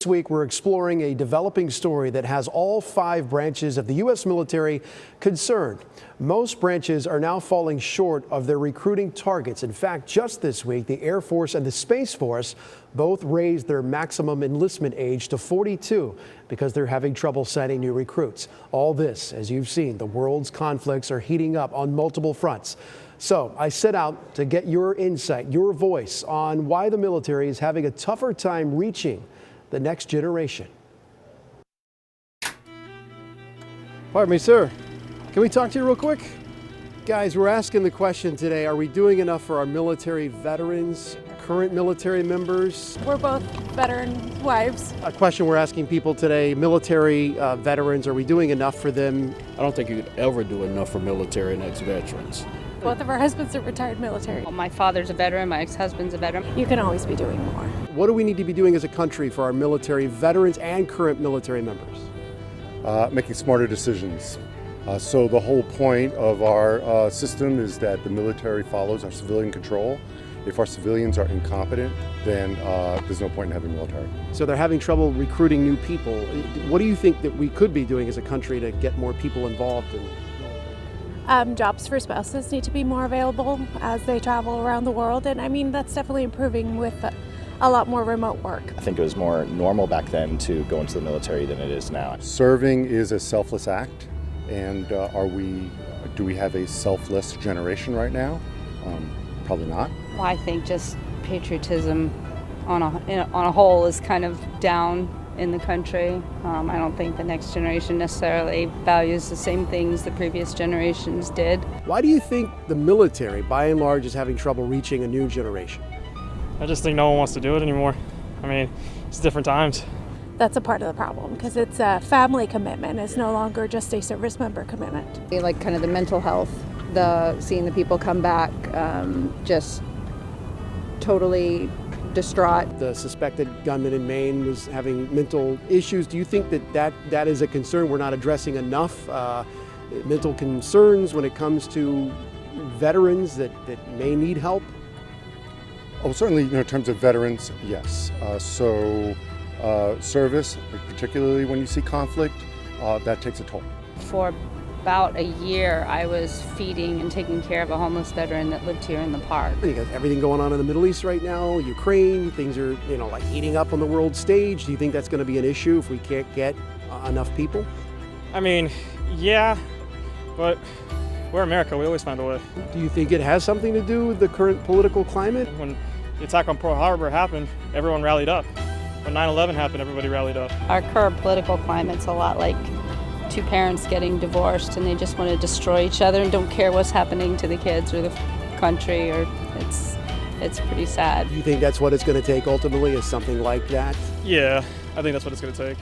This week, we're exploring a developing story that has all 5 branches of the U.S. military concerned. Most branches are now falling short of their recruiting targets. In fact, just this week, the Air Force and the Space Force both raised their maximum enlistment age to 42 because they're having trouble signing new recruits. All this, as you've seen, the world's conflicts are heating up on multiple fronts. So I set out to get your insight, your voice on why the military is having a tougher time reaching the next generation. Pardon me, sir. Can we talk to you real quick? Guys, we're asking the question today, are we doing enough for our military veterans, current military members? We're both veteran wives. A question we're asking people today, military veterans, are we doing enough for them? I don't think you could ever do enough for military and ex-veterans. Both of our husbands are retired military. Well, my father's a veteran, my ex-husband's a veteran. You can always be doing more. What do we need to be doing as a country for our military veterans and current military members? Making smarter decisions. So the whole point of our system is that the military follows our civilian control. If our civilians are incompetent, then there's no point in having military. So they're having trouble recruiting new people. What do you think that we could be doing as a country to get more people involved in? Jobs for spouses need to be more available as they travel around the world, and I mean that's definitely improving with a lot more remote work. I think it was more normal back then to go into the military than it is now. Serving is a selfless act, and do we have a selfless generation right now? Probably not. Well, I think just patriotism on a whole is kind of down in the country. I don't think the next generation necessarily values the same things the previous generations did. Why do you think the military, by and large, is having trouble reaching a new generation? I just think no one wants to do it anymore. I mean, it's different times. That's a part of the problem because it's a family commitment. It's no longer just a service member commitment. Like kind of the mental health, seeing the people come back, just totally distraught. The suspected gunman in Maine was having mental issues. Do you think that is a concern we're not addressing enough? Mental concerns when it comes to veterans that may need help? Oh, certainly, in terms of veterans, yes. Service, particularly when you see conflict, that takes a toll. For about a year, I was feeding and taking care of a homeless veteran that lived here in the park. You got everything going on in the Middle East right now, Ukraine, things are, like heating up on the world stage. Do you think that's going to be an issue if we can't get enough people? I mean, yeah, but we're America, we always find a way. Do you think it has something to do with the current political climate? When the attack on Pearl Harbor happened, everyone rallied up. When 9/11 happened, everybody rallied up. Our current political climate's a lot like two parents getting divorced and they just want to destroy each other and don't care what's happening to the kids or the country, or it's pretty sad. Do you think that's what it's going to take ultimately, is something like that? Yeah, I think that's what it's going to take.